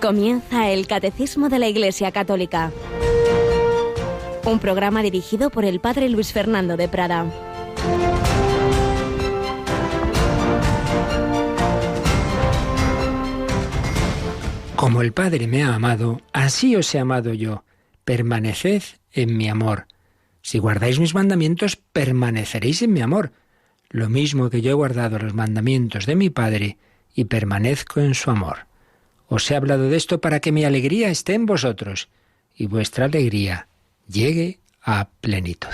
Comienza el Catecismo de la Iglesia Católica. Un programa dirigido por el Padre Luis Fernando de Prada. Como el Padre me ha amado, así os he amado yo. Permaneced en mi amor. Si guardáis mis mandamientos, permaneceréis en mi amor. Lo mismo que yo he guardado los mandamientos de mi Padre y permanezco en su amor. Os he hablado de esto para que mi alegría esté en vosotros y vuestra alegría llegue a plenitud.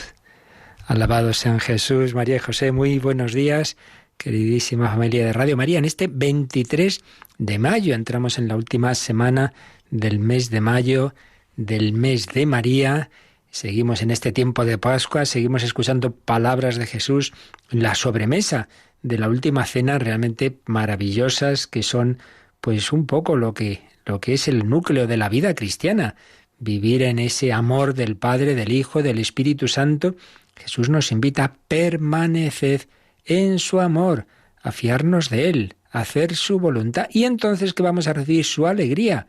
Alabado sean Jesús, María y José. Muy buenos días, queridísima familia de Radio María. En este 23 de mayo entramos en la última semana del mes de mayo, del mes de María. Seguimos en este tiempo de Pascua, seguimos escuchando palabras de Jesús, la sobremesa de la última cena, realmente maravillosas, que son pues un poco lo que es el núcleo de la vida cristiana. Vivir en ese amor del Padre, del Hijo, del Espíritu Santo. Jesús nos invita a permanecer en su amor, a fiarnos de Él, a hacer su voluntad, y entonces que vamos a recibir su alegría.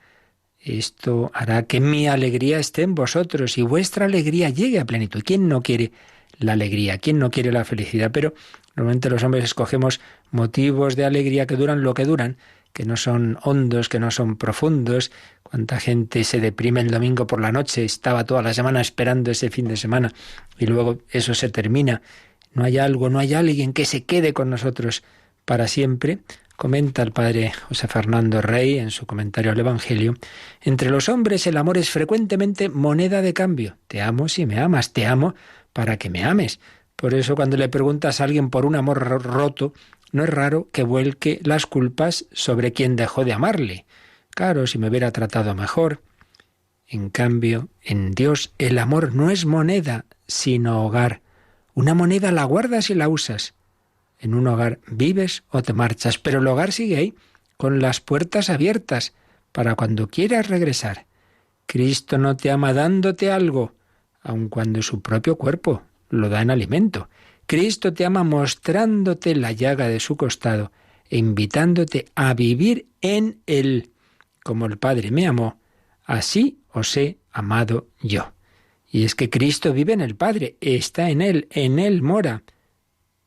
Esto hará que mi alegría esté en vosotros y vuestra alegría llegue a plenitud. ¿Quién no quiere la alegría? ¿Quién no quiere la felicidad? Pero normalmente los hombres escogemos motivos de alegría que duran lo que duran, que no son hondos, que no son profundos. Cuánta gente se deprime el domingo por la noche, estaba toda la semana esperando ese fin de semana y luego eso se termina. No hay algo, no hay alguien que se quede con nosotros para siempre. Comenta el padre José Fernando Rey en su comentario al Evangelio: entre los hombres el amor es frecuentemente moneda de cambio. Te amo si me amas, te amo para que me ames. Por eso cuando le preguntas a alguien por un amor roto, no es raro que vuelque las culpas sobre quien dejó de amarle. Claro, si me hubiera tratado mejor. En cambio, en Dios el amor no es moneda, sino hogar. Una moneda la guardas y la usas. En un hogar vives o te marchas, pero el hogar sigue ahí, con las puertas abiertas, para cuando quieras regresar. Cristo no te ama dándote algo, aun cuando su propio cuerpo lo da en alimento. Cristo te ama mostrándote la llaga de su costado e invitándote a vivir en Él. Como el Padre me amó, así os he amado yo. Y es que Cristo vive en el Padre, está en Él mora.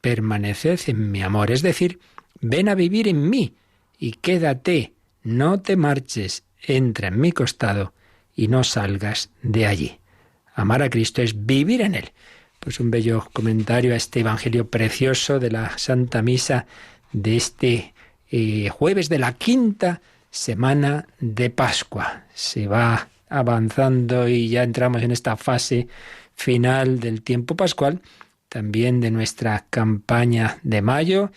Permaneced en mi amor, es decir, ven a vivir en mí y quédate, no te marches, entra en mi costado y no salgas de allí. Amar a Cristo es vivir en Él. Pues un bello comentario a este Evangelio precioso de la Santa Misa de este jueves de la quinta semana de Pascua. Se va avanzando y ya entramos en esta fase final del tiempo pascual, también de nuestra campaña de mayo.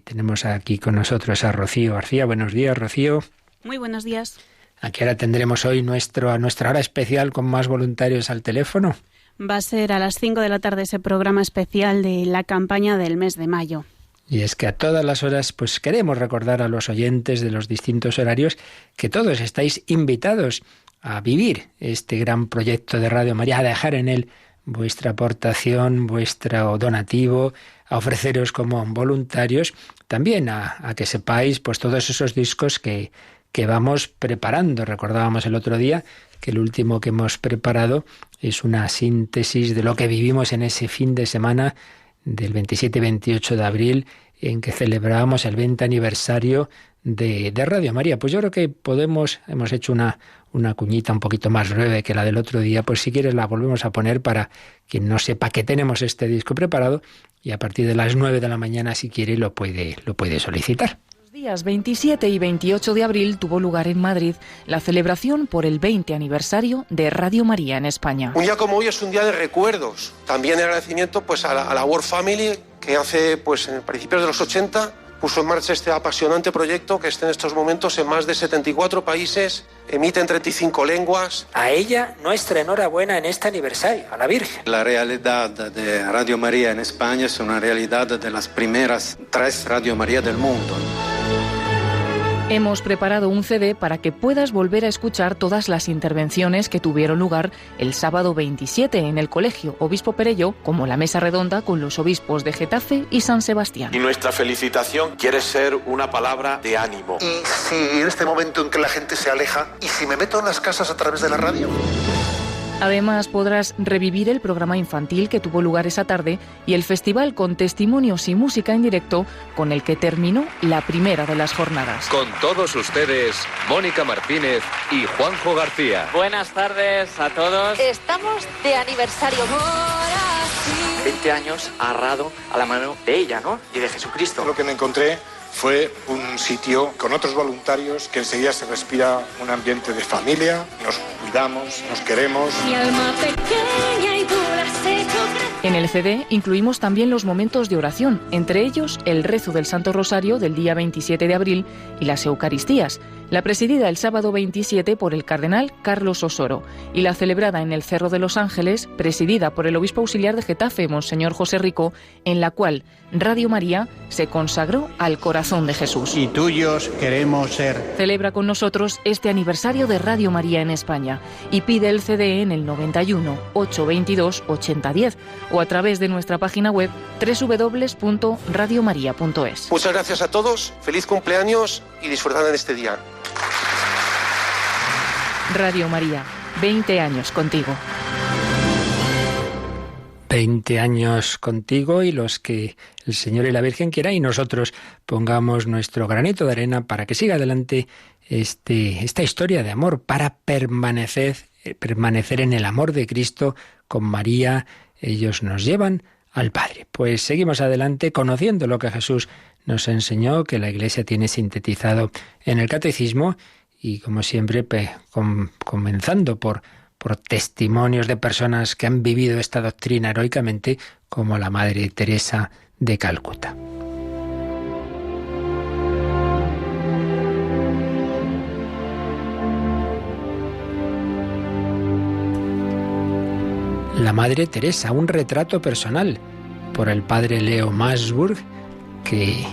Tenemos aquí con nosotros a Rocío García. Buenos días, Rocío. Muy buenos días. Aquí ahora tendremos hoy nuestra hora especial con más voluntarios al teléfono. Va a ser a las 5 de la tarde ese programa especial de la campaña del mes de mayo. Y es que a todas las horas pues queremos recordar a los oyentes de los distintos horarios que todos estáis invitados a vivir este gran proyecto de Radio María, a dejar en él vuestra aportación, vuestro donativo, a ofreceros como voluntarios, también a que sepáis pues todos esos discos que vamos preparando. Recordábamos el otro día que el último que hemos preparado es una síntesis de lo que vivimos en ese fin de semana del 27 y 28 de abril, en que celebrábamos el 20 aniversario de Radio María. Pues yo creo que hemos hecho una cuñita un poquito más breve que la del otro día, pues si quieres la volvemos a poner para quien no sepa que tenemos este disco preparado, y a partir de las 9 de la mañana, si quiere, lo puede solicitar. Los días 27 y 28 de abril tuvo lugar en Madrid la celebración por el 20 aniversario de Radio María en España. Un día como hoy es un día de recuerdos, también de agradecimiento pues a la World Family, que hace pues en principios de los 80 puso en marcha este apasionante proyecto que está en estos momentos en más de 74 países, emite en 35 lenguas. A ella nuestra enhorabuena en este aniversario, a la Virgen. La realidad de Radio María en España es una realidad de las primeras 3 Radio María del mundo. Hemos preparado un CD para que puedas volver a escuchar todas las intervenciones que tuvieron lugar el sábado 27 en el Colegio Obispo Perelló, como la mesa redonda con los obispos de Getafe y San Sebastián. Y nuestra felicitación quiere ser una palabra de ánimo. Y si en este momento en que la gente se aleja, ¿y si me meto en las casas a través de la radio? Además, podrás revivir el programa infantil que tuvo lugar esa tarde y el festival con testimonios y música en directo con el que terminó la primera de las jornadas. Con todos ustedes, Mónica Martínez y Juanjo García. Buenas tardes a todos. Estamos de aniversario. 20 años agarrado a la mano de ella, ¿no? Y de Jesucristo. Lo que me encontré fue un sitio con otros voluntarios que enseguida se respira un ambiente de familia, nos cuidamos, nos queremos. Mi alma pequeña y dura se toca. En el CD incluimos también los momentos de oración, entre ellos el rezo del Santo Rosario del día 27 de abril y las Eucaristías, la presidida el sábado 27 por el cardenal Carlos Osoro y la celebrada en el Cerro de los Ángeles, presidida por el obispo auxiliar de Getafe, Monseñor José Rico, en la cual Radio María se consagró al corazón de Jesús. Y tuyos queremos ser. Celebra con nosotros este aniversario de Radio María en España y pide el CD en el 91 822 8010 o a través de nuestra página web www.radiomaria.es. Muchas gracias a todos, feliz cumpleaños y disfrutad en este día. Radio María, 20 años contigo. 20 años contigo y los que el Señor y la Virgen quieran y nosotros pongamos nuestro granito de arena para que siga adelante esta historia de amor, para permanecer en el amor de Cristo con María. Ellos nos llevan al Padre. Pues seguimos adelante conociendo lo que Jesús nos enseñó, que la Iglesia tiene sintetizado en el Catecismo y como siempre comenzando por testimonios de personas que han vivido esta doctrina heroicamente, como la Madre Teresa de Calcuta. La Madre Teresa, un retrato personal por el padre Leo Masburg, que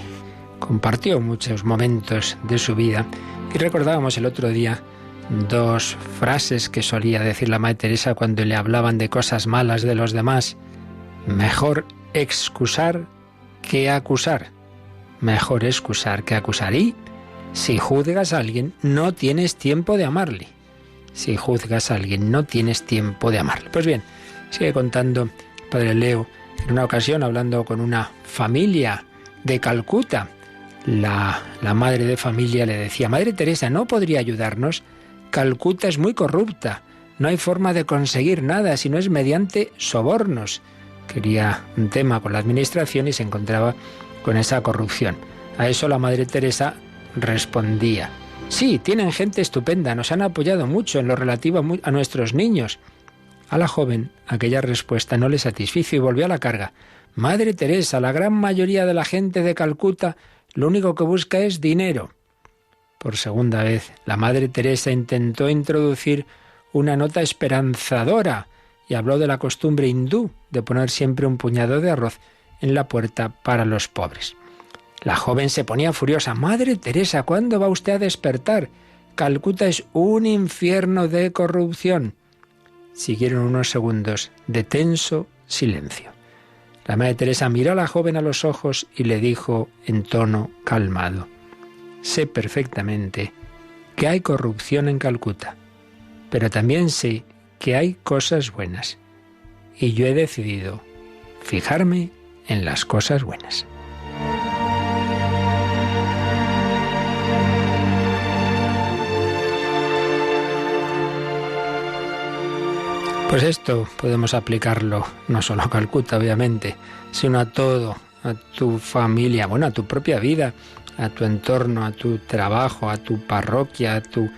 compartió muchos momentos de su vida. Y recordábamos el otro día dos frases que solía decir la Madre Teresa cuando le hablaban de cosas malas de los demás. Mejor excusar que acusar. Mejor excusar que acusar. Y si juzgas a alguien, no tienes tiempo de amarle. Si juzgas a alguien, no tienes tiempo de amarle. Pues bien, sigue contando padre Leo, en una ocasión hablando con una familia de Calcuta. La madre de familia le decía: Madre Teresa, ¿no podría ayudarnos? Calcuta es muy corrupta, no hay forma de conseguir nada si no es mediante sobornos. Quería un tema con la administración y se encontraba con esa corrupción. A eso la Madre Teresa respondía: sí, tienen gente estupenda, nos han apoyado mucho en lo relativo a nuestros niños. A la joven aquella respuesta no le satisfizo y volvió a la carga. Madre Teresa, la gran mayoría de la gente de Calcuta lo único que busca es dinero. Por segunda vez, la Madre Teresa intentó introducir una nota esperanzadora y habló de la costumbre hindú de poner siempre un puñado de arroz en la puerta para los pobres. La joven se ponía furiosa. Madre Teresa, ¿cuándo va usted a despertar? Calcuta es un infierno de corrupción. Siguieron unos segundos de tenso silencio. La Madre Teresa miró a la joven a los ojos y le dijo en tono calmado: sé perfectamente que hay corrupción en Calcuta, pero también sé que hay cosas buenas. Y yo he decidido fijarme en las cosas buenas. Pues esto podemos aplicarlo no solo a Calcuta, obviamente, sino a todo, a tu familia, bueno, a tu propia vida, a tu entorno, a tu trabajo, a tu parroquia, a tu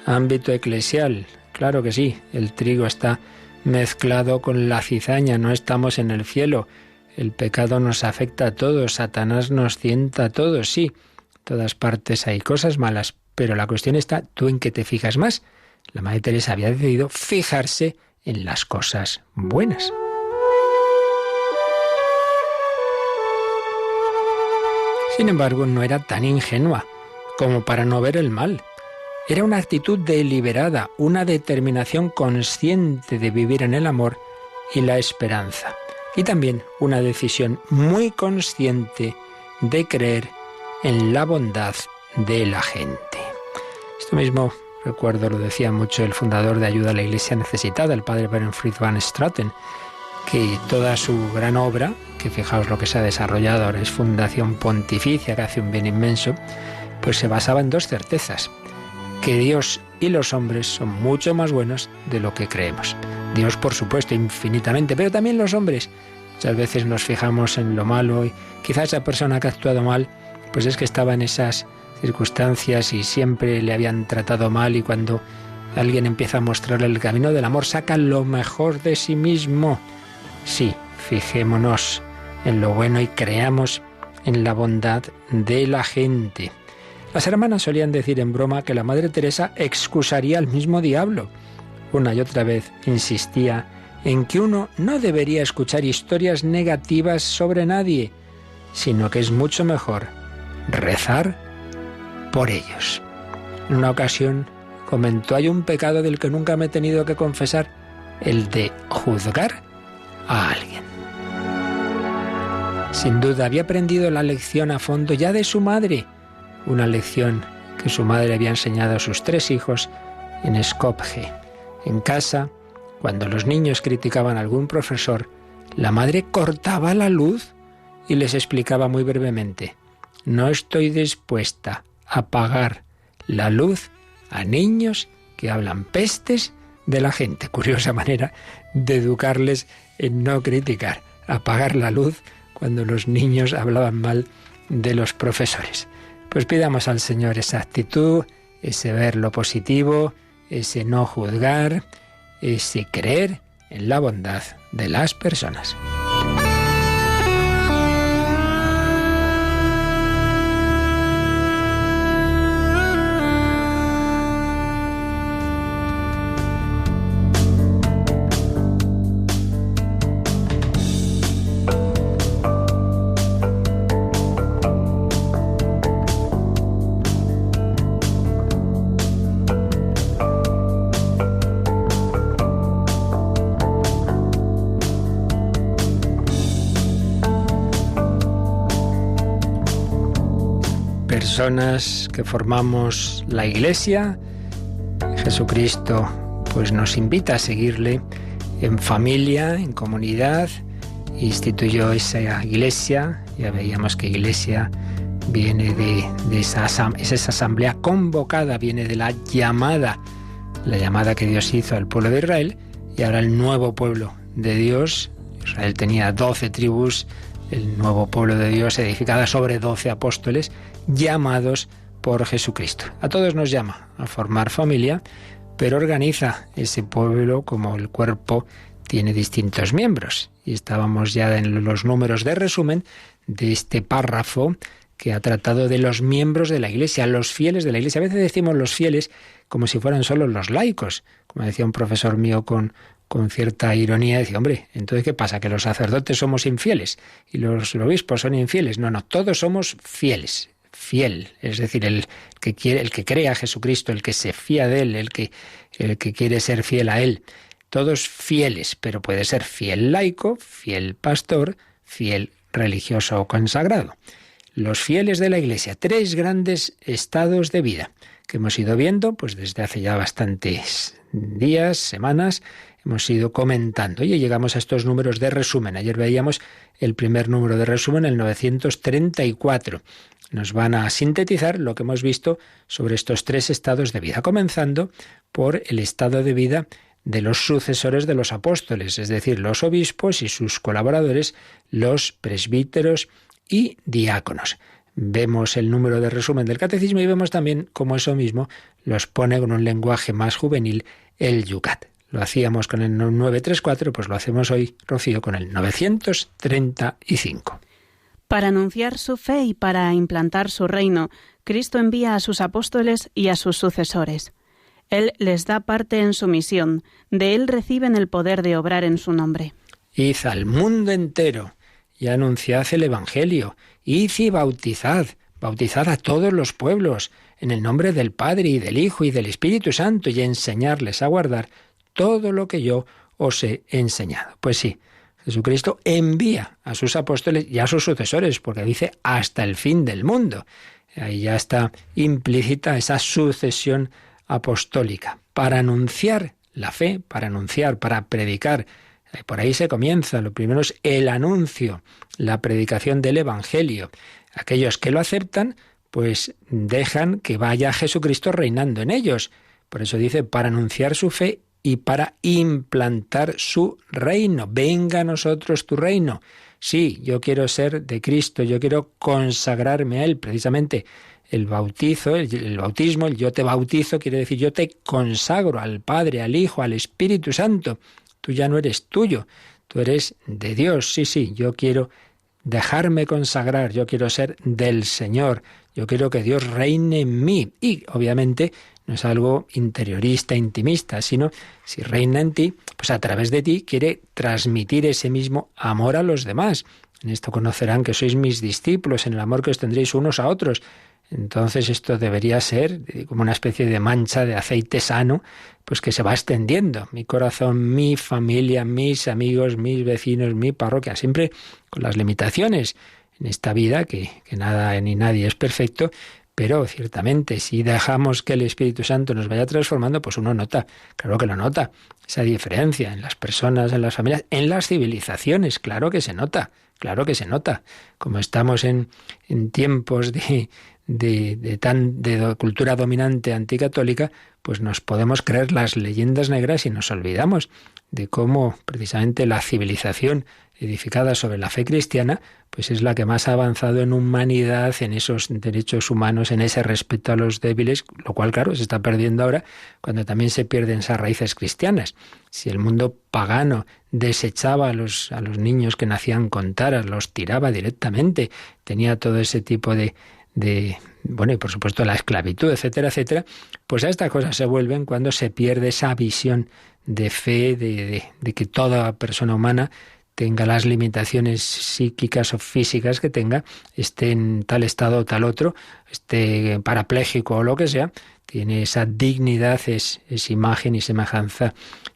ámbito eclesial. Claro que sí, el trigo está mezclado con la cizaña, no estamos en el cielo. El pecado nos afecta a todos, Satanás nos tienta a todos, sí. En todas partes hay cosas malas, pero la cuestión está, ¿tú en qué te fijas más? La Madre Teresa había decidido fijarse en las cosas buenas. Sin embargo, no era tan ingenua como para no ver el mal. Era una actitud deliberada, una determinación consciente de vivir en el amor y la esperanza. Y también una decisión muy consciente de creer en la bondad de la gente. Esto mismo, recuerdo, lo decía mucho el fundador de Ayuda a la Iglesia Necesitada, el padre Berenfried van Straten, que toda su gran obra, que fijaos lo que se ha desarrollado ahora, es Fundación Pontificia, que hace un bien inmenso, pues se basaba en dos certezas: que Dios y los hombres son mucho más buenos de lo que creemos. Dios, por supuesto, infinitamente, pero también los hombres. Muchas veces nos fijamos en lo malo y quizás esa persona que ha actuado mal, pues es que estaba en esas circunstancias y siempre le habían tratado mal, y cuando alguien empieza a mostrarle el camino del amor, saca lo mejor de sí mismo. Sí, fijémonos en lo bueno y creamos en la bondad de la gente. Las hermanas solían decir en broma que la Madre Teresa excusaría al mismo diablo. Una y otra vez insistía en que uno no debería escuchar historias negativas sobre nadie, sino que es mucho mejor rezar por ellos. En una ocasión comentó: hay un pecado del que nunca me he tenido que confesar, el de juzgar a alguien. Sin duda había aprendido la lección a fondo ya de su madre, una lección que su madre había enseñado a sus 3 hijos en Skopje. En casa, cuando los niños criticaban a algún profesor, la madre cortaba la luz y les explicaba muy brevemente: no estoy dispuesta a apagar la luz a niños que hablan pestes de la gente. Curiosa manera de educarles en no criticar, apagar la luz cuando los niños hablaban mal de los profesores. Pues pidamos al Señor esa actitud, ese ver lo positivo, ese no juzgar, ese creer en la bondad de las personas. Personas que formamos la Iglesia, Jesucristo pues nos invita a seguirle en familia, en comunidad. Instituyó esa Iglesia, ya veíamos que Iglesia viene de esa asamblea convocada, viene de la llamada que Dios hizo al pueblo de Israel, y ahora el nuevo pueblo de Dios. Israel tenía 12 tribus, el nuevo pueblo de Dios edificada sobre 12 apóstoles llamados por Jesucristo. A todos nos llama a formar familia, pero organiza ese pueblo como el cuerpo tiene distintos miembros. Y estábamos ya en los números de resumen de este párrafo que ha tratado de los miembros de la Iglesia, los fieles de la Iglesia. A veces decimos los fieles como si fueran solo los laicos. Como decía un profesor mío con cierta ironía, decía: hombre, entonces ¿qué pasa? ¿Que los sacerdotes somos infieles y los obispos son infieles? No, todos somos fieles. Fiel, es decir, el que cree a Jesucristo, el que se fía de Él, el que quiere ser fiel a Él. Todos fieles, pero puede ser fiel laico, fiel pastor, fiel religioso o consagrado. Los fieles de la Iglesia, 3 grandes estados de vida que hemos ido viendo pues desde hace ya bastantes días, semanas, hemos ido comentando. Y llegamos a estos números de resumen. Ayer veíamos el primer número de resumen, el 934. Nos van a sintetizar lo que hemos visto sobre estos 3 estados de vida, comenzando por el estado de vida de los sucesores de los apóstoles, es decir, los obispos y sus colaboradores, los presbíteros y diáconos. Vemos el número de resumen del catecismo y vemos también cómo eso mismo los pone con un lenguaje más juvenil el Yucat. Lo hacíamos con el 934, pues lo hacemos hoy, Rocío, con el 935. Para anunciar su fe y para implantar su reino, Cristo envía a sus apóstoles y a sus sucesores. Él les da parte en su misión, de Él reciben el poder de obrar en su nombre. Id al mundo entero y anunciad el Evangelio, id y bautizad bautizad a todos los pueblos, en el nombre del Padre y del Hijo y del Espíritu Santo, y enseñarles a guardar todo lo que yo os he enseñado. Pues sí, Jesucristo envía a sus apóstoles y a sus sucesores, porque dice hasta el fin del mundo. Ahí ya está implícita esa sucesión apostólica, para anunciar la fe, para anunciar, para predicar. Por ahí se comienza. Lo primero es el anuncio, la predicación del Evangelio. Aquellos que lo aceptan, pues dejan que vaya Jesucristo reinando en ellos. Por eso dice, para anunciar su fe y para implantar su reino. Venga a nosotros tu reino. Sí, yo quiero ser de Cristo, yo quiero consagrarme a Él. Precisamente el bautizo, el bautismo, el yo te bautizo, quiere decir yo te consagro al Padre, al Hijo, al Espíritu Santo. Tú ya no eres tuyo, tú eres de Dios. Sí, yo quiero dejarme consagrar, yo quiero ser del Señor, yo quiero que Dios reine en mí. Y obviamente no es algo interiorista, intimista, sino si reina en ti, pues a través de ti quiere transmitir ese mismo amor a los demás. En esto conocerán que sois mis discípulos, en el amor que os tendréis unos a otros. Entonces esto debería ser como una especie de mancha de aceite sano, pues que se va extendiendo. Mi corazón, mi familia, mis amigos, mis vecinos, mi parroquia, siempre con las limitaciones en esta vida, que nada ni nadie es perfecto, pero ciertamente si dejamos que el Espíritu Santo nos vaya transformando, pues uno nota, claro que lo nota, esa diferencia en las personas, en las familias, en las civilizaciones, claro que se nota. Como estamos en tiempos de cultura dominante anticatólica, pues nos podemos creer las leyendas negras y nos olvidamos de cómo precisamente la civilización edificada sobre la fe cristiana, pues es la que más ha avanzado en humanidad, en esos derechos humanos, en ese respeto a los débiles, lo cual, claro, se está perdiendo ahora cuando también se pierden esas raíces cristianas. Si el mundo pagano desechaba a los niños que nacían con taras, los tiraba directamente, tenía todo ese tipo de bueno, y por supuesto la esclavitud, etcétera, etcétera, pues a estas cosas se vuelven cuando se pierde esa visión de fe, de que toda persona humana tenga las limitaciones psíquicas o físicas que tenga, esté en tal estado o tal otro, esté parapléjico o lo que sea, tiene esa dignidad, es imagen y semejanza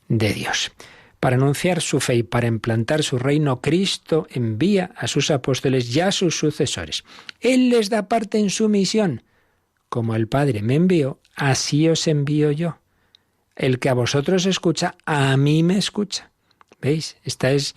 de Dios. Para anunciar su fe y para implantar su reino, Cristo envía a sus apóstoles y a sus sucesores. Él les da parte en su misión. Como el Padre me envió, así os envío yo. El que a vosotros escucha, a mí me escucha. ¿Veis? Esta es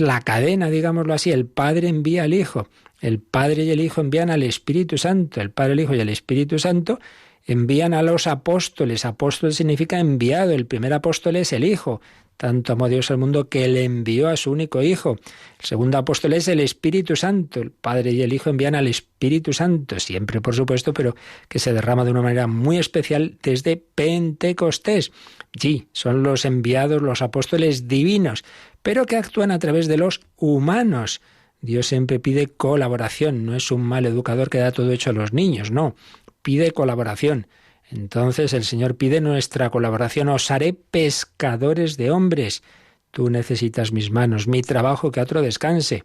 la cadena, digámoslo así. El Padre envía al Hijo. El Padre y el Hijo envían al Espíritu Santo. El Padre, el Hijo y el Espíritu Santo envían a los apóstoles. Apóstol significa enviado. El primer apóstol es el Hijo. Tanto amó Dios al mundo que le envió a su único Hijo. El segundo apóstol es el Espíritu Santo. El Padre y el Hijo envían al Espíritu Santo, siempre por supuesto, pero que se derrama de una manera muy especial desde Pentecostés. Sí, son los enviados, los apóstoles divinos, pero que actúan a través de los humanos. Dios siempre pide colaboración, no es un mal educador que da todo hecho a los niños, no, pide colaboración. Entonces el Señor pide nuestra colaboración. Os haré pescadores de hombres. Tú necesitas mis manos, mi trabajo, que otro descanse.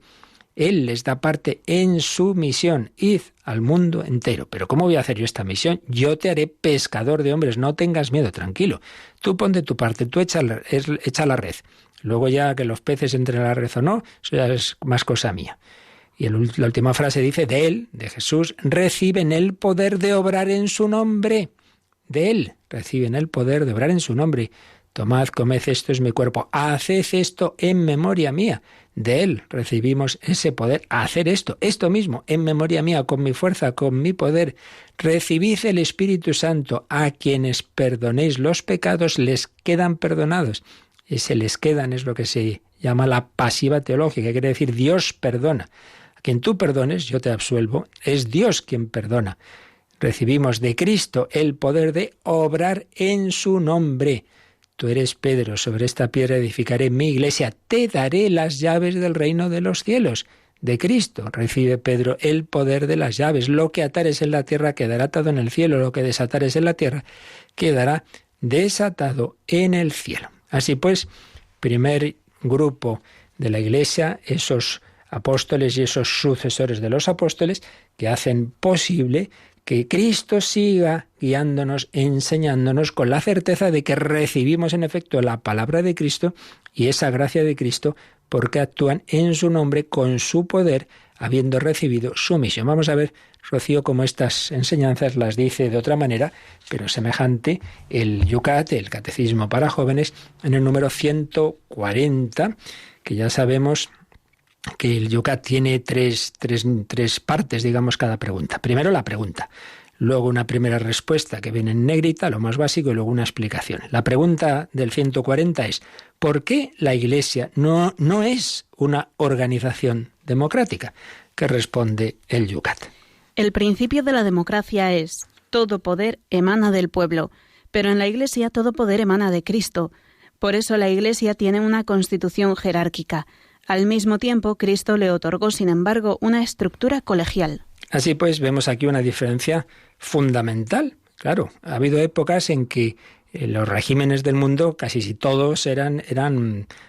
Él les da parte en su misión. Id al mundo entero. ¿Pero cómo voy a hacer yo esta misión? Yo te haré pescador de hombres. No tengas miedo, tranquilo. Tú pon de tu parte, tú echa la red. Luego ya que los peces entren a la red o no, eso ya es más cosa mía. Y la última frase dice, de Él, de Jesús, reciben el poder de obrar en su nombre. De Él reciben el poder de obrar en su nombre. Tomad, comed, esto es mi cuerpo. Haced esto en memoria mía. De Él recibimos ese poder a hacer esto mismo, en memoria mía, con mi fuerza, con mi poder. Recibid el Espíritu Santo. A quienes perdonéis los pecados les quedan perdonados. Ese les quedan es lo que se llama la pasiva teológica, que quiere decir Dios perdona. A quien tú perdones, yo te absuelvo, es Dios quien perdona. Recibimos de Cristo el poder de obrar en su nombre. Tú eres Pedro, sobre esta piedra edificaré mi iglesia, te daré las llaves del reino de los cielos. De Cristo recibe Pedro el poder de las llaves. Lo que atares en la tierra quedará atado en el cielo, lo que desatares en la tierra quedará desatado en el cielo. Así pues, primer grupo de la iglesia, esos apóstoles y esos sucesores de los apóstoles que hacen posible que Cristo siga guiándonos, enseñándonos con la certeza de que recibimos en efecto la palabra de Cristo y esa gracia de Cristo porque actúan en su nombre con su poder, habiendo recibido su misión. Vamos a ver, Rocío, cómo estas enseñanzas las dice de otra manera, pero semejante, el Yucat, el Catecismo para Jóvenes, en el número 140, que ya sabemos que el Yucat tiene tres partes, digamos, cada pregunta. Primero la pregunta, luego una primera respuesta que viene en negrita, lo más básico, y luego una explicación. La pregunta del 140 es, ¿por qué la Iglesia no es una organización democrática? ¿Qué responde el Yucat? El principio de la democracia es, todo poder emana del pueblo, pero en la Iglesia todo poder emana de Cristo. Por eso la Iglesia tiene una constitución jerárquica. Al mismo tiempo, Cristo le otorgó, sin embargo, una estructura colegial. Así pues, vemos aquí una diferencia fundamental. Claro, ha habido épocas en que los regímenes del mundo, casi si todos eran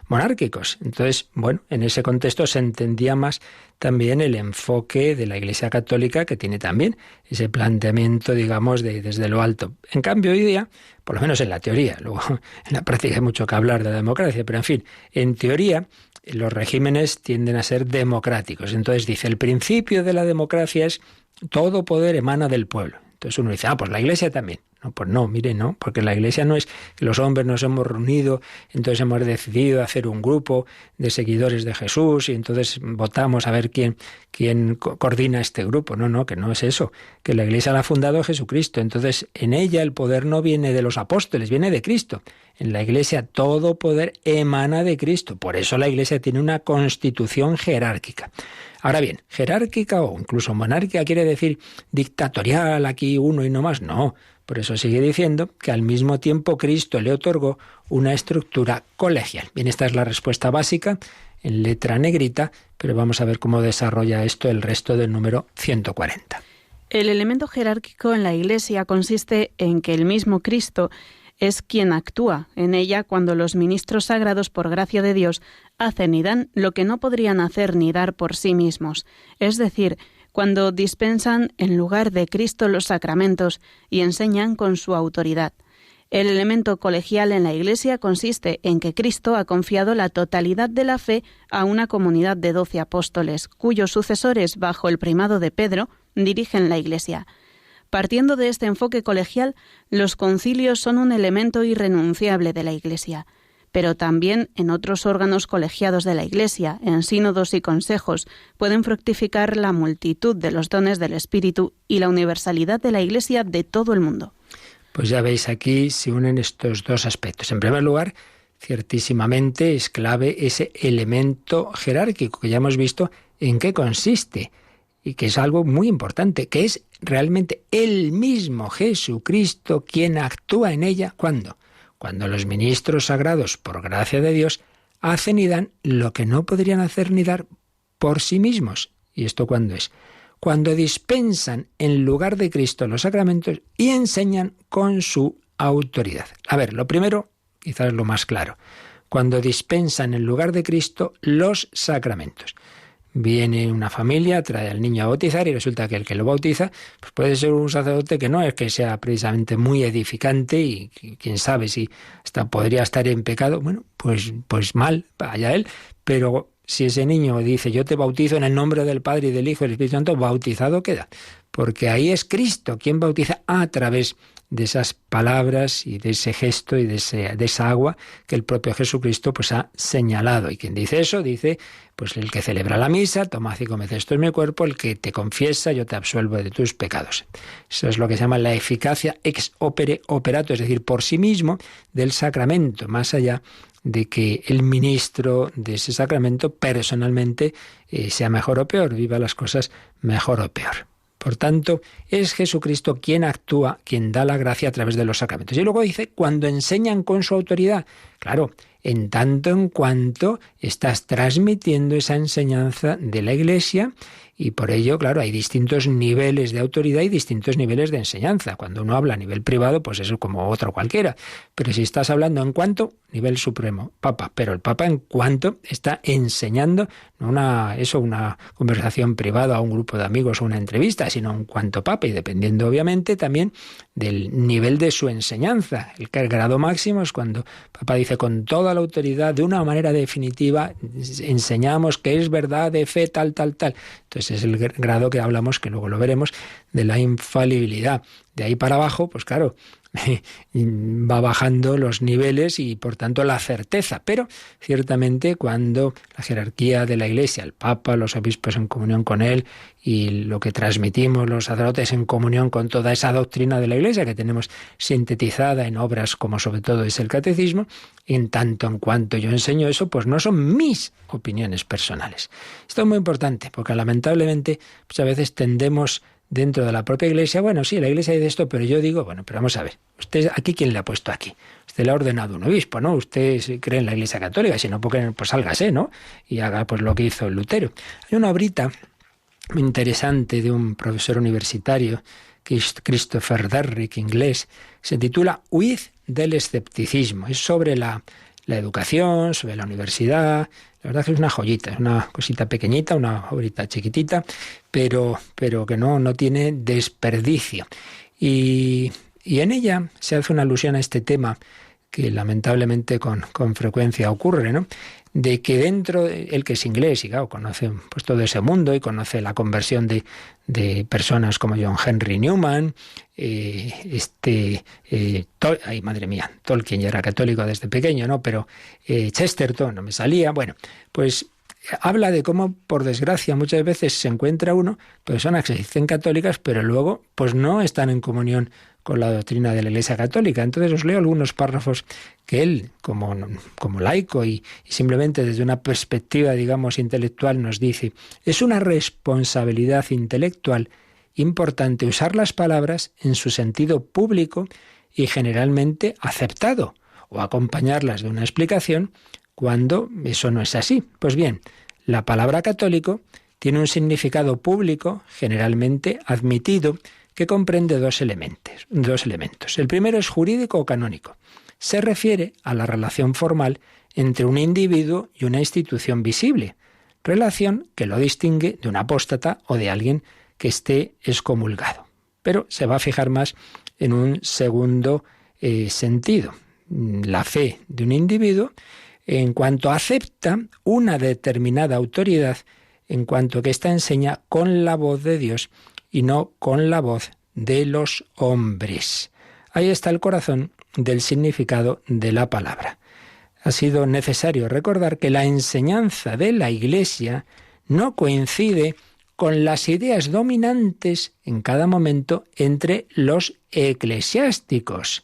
monárquicos. Entonces, bueno, en ese contexto se entendía más también el enfoque de la Iglesia Católica, que tiene también ese planteamiento, digamos, desde lo alto. En cambio, hoy día, por lo menos en la teoría, luego en la práctica hay mucho que hablar de la democracia, pero en fin, en teoría los regímenes tienden a ser democráticos. Entonces dice, el principio de la democracia es todo poder emana del pueblo. Entonces uno dice, pues la Iglesia también. No, pues no, mire, no, porque la Iglesia no es que los hombres nos hemos reunido, entonces hemos decidido hacer un grupo de seguidores de Jesús y entonces votamos a ver quién coordina este grupo. No, que no es eso, que la Iglesia la ha fundado Jesucristo, entonces en ella el poder no viene de los apóstoles, viene de Cristo. En la Iglesia todo poder emana de Cristo, por eso la Iglesia tiene una constitución jerárquica. Ahora bien, jerárquica o incluso monárquica quiere decir dictatorial, aquí uno y no más, no. Por eso sigue diciendo que al mismo tiempo Cristo le otorgó una estructura colegial. Bien, esta es la respuesta básica en letra negrita, pero vamos a ver cómo desarrolla esto el resto del número 140. El elemento jerárquico en la Iglesia consiste en que el mismo Cristo es quien actúa en ella cuando los ministros sagrados, por gracia de Dios, hacen y dan lo que no podrían hacer ni dar por sí mismos, es decir, cuando dispensan en lugar de Cristo los sacramentos y enseñan con su autoridad. El elemento colegial en la Iglesia consiste en que Cristo ha confiado la totalidad de la fe a una comunidad de 12 apóstoles, cuyos sucesores, bajo el primado de Pedro, dirigen la Iglesia. Partiendo de este enfoque colegial, los concilios son un elemento irrenunciable de la Iglesia. Pero también en otros órganos colegiados de la Iglesia, en sínodos y consejos, pueden fructificar la multitud de los dones del Espíritu y la universalidad de la Iglesia de todo el mundo. Pues ya veis, aquí se unen estos dos aspectos. En primer lugar, ciertísimamente es clave ese elemento jerárquico, que ya hemos visto en qué consiste, y que es algo muy importante, que es realmente el mismo Jesucristo quien actúa en ella. ¿Cuándo? Cuando los ministros sagrados, por gracia de Dios, hacen y dan lo que no podrían hacer ni dar por sí mismos. ¿Y esto cuándo es? Cuando dispensan en lugar de Cristo los sacramentos y enseñan con su autoridad. A ver, lo primero, quizás es lo más claro. Cuando dispensan en lugar de Cristo los sacramentos. Viene una familia, trae al niño a bautizar y resulta que el que lo bautiza pues puede ser un sacerdote que no es que sea precisamente muy edificante y quién sabe si hasta podría estar en pecado. Bueno, pues mal, vaya él, pero si ese niño dice yo te bautizo en el nombre del Padre y del Hijo y del Espíritu Santo, bautizado queda, porque ahí es Cristo quien bautiza a través de esas palabras y de ese gesto y de esa agua que el propio Jesucristo pues ha señalado. Y quien dice eso, dice, pues el que celebra la misa, tomad y comed, esto es mi cuerpo, el que te confiesa, yo te absuelvo de tus pecados. Eso es lo que se llama la eficacia ex opere operato, es decir, por sí mismo del sacramento, más allá de que el ministro de ese sacramento personalmente sea mejor o peor, viva las cosas mejor o peor. Por tanto, es Jesucristo quien actúa, quien da la gracia a través de los sacramentos. Y luego dice, cuando enseñan con su autoridad. Claro, en tanto en cuanto estás transmitiendo esa enseñanza de la Iglesia Y por ello, claro, hay distintos niveles de autoridad y distintos niveles de enseñanza. Cuando uno habla a nivel privado, pues eso como otro cualquiera. Pero si estás hablando en cuanto, nivel supremo, Papa. Pero el Papa en cuanto está enseñando, no una conversación privada a un grupo de amigos o una entrevista, sino en cuanto Papa, y dependiendo obviamente también del nivel de su enseñanza. El grado máximo es cuando Papa dice con toda la autoridad, de una manera definitiva, enseñamos que es verdad de fe, tal. Entonces es el grado que hablamos, que luego lo veremos, de la infalibilidad. De ahí para abajo, pues claro, va bajando los niveles y por tanto la certeza. Pero ciertamente cuando la jerarquía de la Iglesia, el Papa, los obispos en comunión con él y lo que transmitimos los sacerdotes en comunión con toda esa doctrina de la Iglesia que tenemos sintetizada en obras como sobre todo es el Catecismo, en tanto en cuanto yo enseño eso, pues no son mis opiniones personales. Esto es muy importante porque lamentablemente pues a veces tendemos dentro de la propia Iglesia, bueno, sí, la Iglesia dice esto, pero yo digo, bueno, pero vamos a ver, usted aquí, ¿quién le ha puesto aquí? Usted le ha ordenado un obispo, ¿no? Usted cree en la Iglesia Católica, si no, pues sálgase, ¿no? Y haga pues lo que hizo Lutero. Hay una obrita muy interesante de un profesor universitario, que es Christopher Derrick, inglés, se titula Huid del escepticismo. Es sobre la educación, sobre la universidad. La verdad es que es una joyita, es una cosita pequeñita, una obrita chiquitita, pero que no tiene desperdicio. Y en ella se hace una alusión a este tema que lamentablemente con frecuencia ocurre, ¿no? De que dentro, el que es inglés y claro, conoce pues todo ese mundo y conoce la conversión de personas como John Henry Newman, ay madre mía, Tolkien ya era católico desde pequeño, ¿no? Pero Chesterton, no me salía, bueno, pues habla de cómo, por desgracia, muchas veces se encuentra uno, personas que se dicen católicas, pero luego pues no están en comunión con la doctrina de la Iglesia Católica. Entonces os leo algunos párrafos que él, como laico y simplemente desde una perspectiva, digamos, intelectual, nos dice: es una responsabilidad intelectual importante usar las palabras en su sentido público y generalmente aceptado, o acompañarlas de una explicación cuando eso no es así. Pues bien, la palabra católico tiene un significado público generalmente admitido que comprende dos elementos. El primero es jurídico o canónico. Se refiere a la relación formal entre un individuo y una institución visible, relación que lo distingue de un apóstata o de alguien que esté excomulgado. Pero se va a fijar más en un segundo sentido. La fe de un individuo en cuanto acepta una determinada autoridad, en cuanto que ésta enseña con la voz de Dios y no con la voz de los hombres. Ahí está el corazón del significado de la palabra. Ha sido necesario recordar que la enseñanza de la Iglesia no coincide con las ideas dominantes en cada momento entre los eclesiásticos.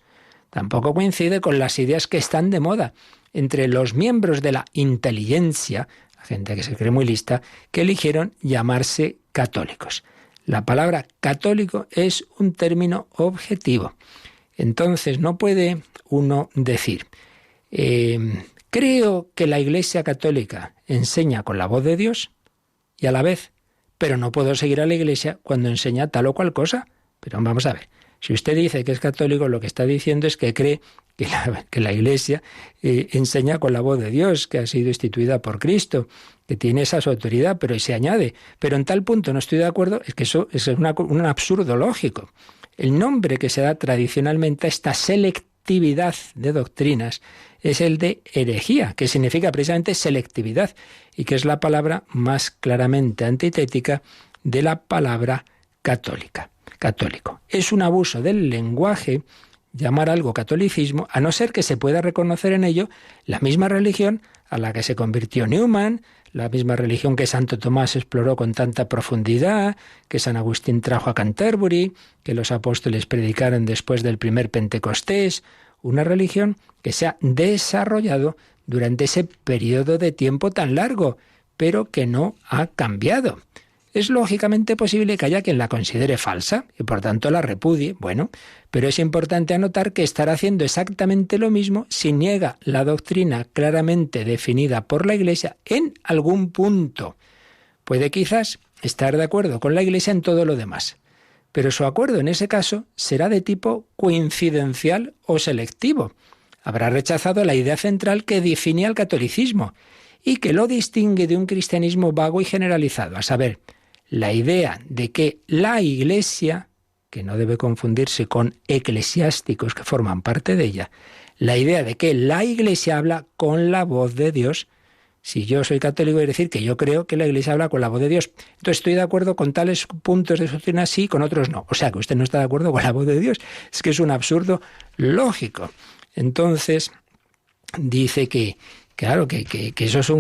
Tampoco coincide con las ideas que están de moda entre los miembros de la inteligencia, la gente que se cree muy lista, que eligieron llamarse católicos. La palabra católico es un término objetivo. Entonces no puede uno decir, creo que la Iglesia Católica enseña con la voz de Dios y a la vez, pero no puedo seguir a la Iglesia cuando enseña tal o cual cosa. Pero vamos a ver, si usted dice que es católico, lo que está diciendo es que cree que la Iglesia enseña con la voz de Dios, que ha sido instituida por Cristo, que tiene esa su autoridad, pero se añade, pero en tal punto no estoy de acuerdo, es que eso es un absurdo lógico. El nombre que se da tradicionalmente a esta selectividad de doctrinas es el de herejía, que significa precisamente selectividad, y que es la palabra más claramente antitética de la palabra católico. Es un abuso del lenguaje llamar algo catolicismo, a no ser que se pueda reconocer en ello la misma religión a la que se convirtió Newman, la misma religión que Santo Tomás exploró con tanta profundidad, que San Agustín trajo a Canterbury, que los apóstoles predicaron después del primer Pentecostés, una religión que se ha desarrollado durante ese periodo de tiempo tan largo, pero que no ha cambiado. Es lógicamente posible que haya quien la considere falsa y por tanto la repudie, bueno, pero es importante anotar que estará haciendo exactamente lo mismo si niega la doctrina claramente definida por la Iglesia en algún punto. Puede quizás estar de acuerdo con la Iglesia en todo lo demás. Pero su acuerdo en ese caso será de tipo coincidencial o selectivo. Habrá rechazado la idea central que define al catolicismo y que lo distingue de un cristianismo vago y generalizado, a saber, la idea de que la Iglesia, que no debe confundirse con eclesiásticos que forman parte de ella, la idea de que la Iglesia habla con la voz de Dios. Si yo soy católico, es decir que yo creo que la Iglesia habla con la voz de Dios. Entonces estoy de acuerdo con tales puntos de doctrina sí, con otros no. O sea que usted no está de acuerdo con la voz de Dios. Es que es un absurdo lógico. Entonces dice que claro, que eso es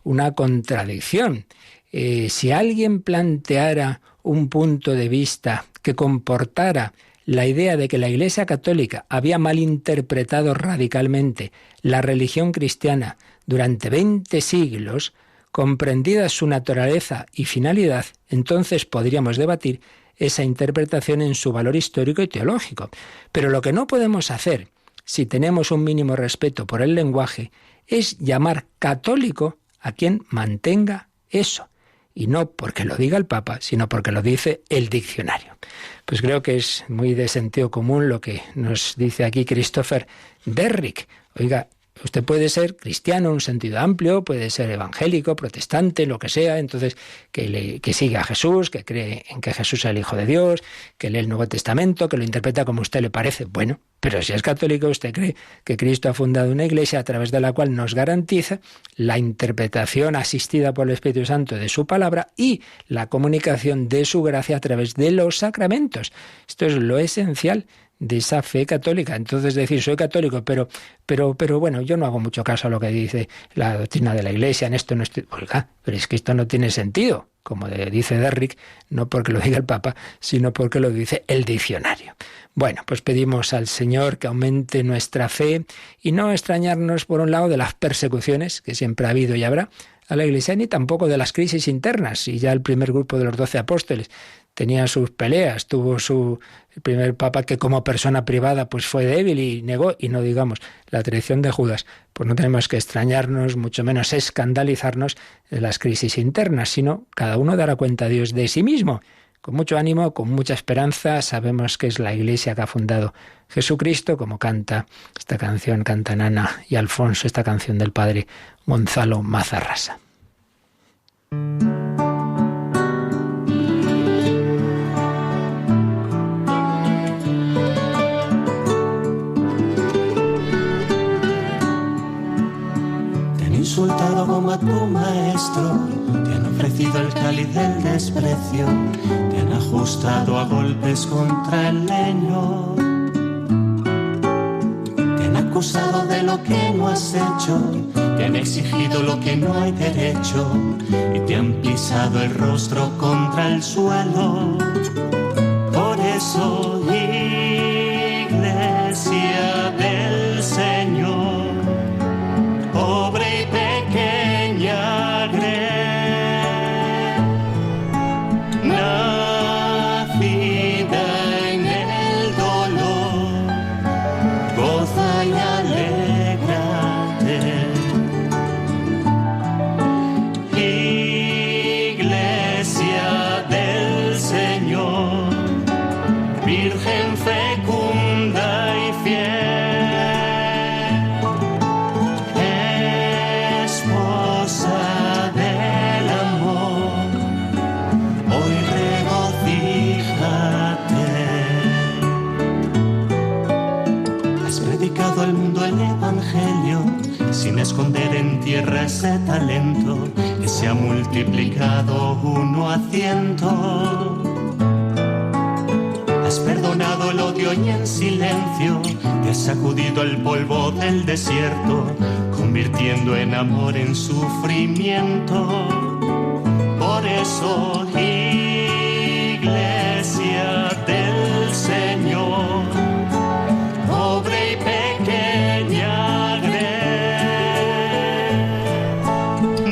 una contradicción. Si alguien planteara un punto de vista que comportara la idea de que la Iglesia Católica había malinterpretado radicalmente la religión cristiana durante 20 siglos, comprendida su naturaleza y finalidad, entonces podríamos debatir esa interpretación en su valor histórico y teológico. Pero lo que no podemos hacer, si tenemos un mínimo respeto por el lenguaje, es llamar católico a quien mantenga eso. Y no porque lo diga el Papa, sino porque lo dice el diccionario. Pues creo que es muy de sentido común lo que nos dice aquí Christopher Derrick. Oiga, usted puede ser cristiano en un sentido amplio, puede ser evangélico, protestante, lo que sea, entonces que sigue a Jesús, que cree en que Jesús es el Hijo de Dios, que lee el Nuevo Testamento, que lo interpreta como a usted le parece. Bueno, pero si es católico, usted cree que Cristo ha fundado una iglesia a través de la cual nos garantiza la interpretación asistida por el Espíritu Santo de su palabra y la comunicación de su gracia a través de los sacramentos. Esto es lo esencial de esa fe católica. Entonces decir, soy católico, pero bueno, yo no hago mucho caso a lo que dice la doctrina de la Iglesia, en esto no estoy... Oiga, pero es que esto no tiene sentido, como dice Derrick, no porque lo diga el Papa, sino porque lo dice el diccionario. Bueno, pues pedimos al Señor que aumente nuestra fe y no extrañarnos, por un lado, de las persecuciones que siempre ha habido y habrá a la Iglesia, ni tampoco de las crisis internas. Y ya el primer grupo de los 12 apóstoles tenía sus peleas, tuvo el primer papa que como persona privada pues fue débil y negó, y no digamos la traición de Judas. Pues no tenemos que extrañarnos, mucho menos escandalizarnos de las crisis internas, sino cada uno dará cuenta a Dios de sí mismo. Con mucho ánimo, con mucha esperanza, sabemos que es la Iglesia que ha fundado Jesucristo, como canta esta canción, cantan Ana y Alfonso, esta canción del padre Gonzalo Mazarrasa. Insultado como a tu maestro, te han ofrecido el cáliz del desprecio, te han ajustado a golpes contra el leño, te han acusado de lo que no has hecho, te han exigido lo que no hay derecho y te han pisado el rostro contra el suelo. Por eso, Iglesia del Señor, pobre y pequeña grey, nacida en el dolor, goza y alégrate. Iglesia del Señor, Virgen fecunda y fiel, al mundo el Evangelio, sin esconder en tierra ese talento que se ha multiplicado 1 a 100. Has perdonado el odio y en silencio te has sacudido el polvo del desierto, convirtiendo en amor en sufrimiento. Por eso, Iglesia del Señor, pobre y pequeña grey,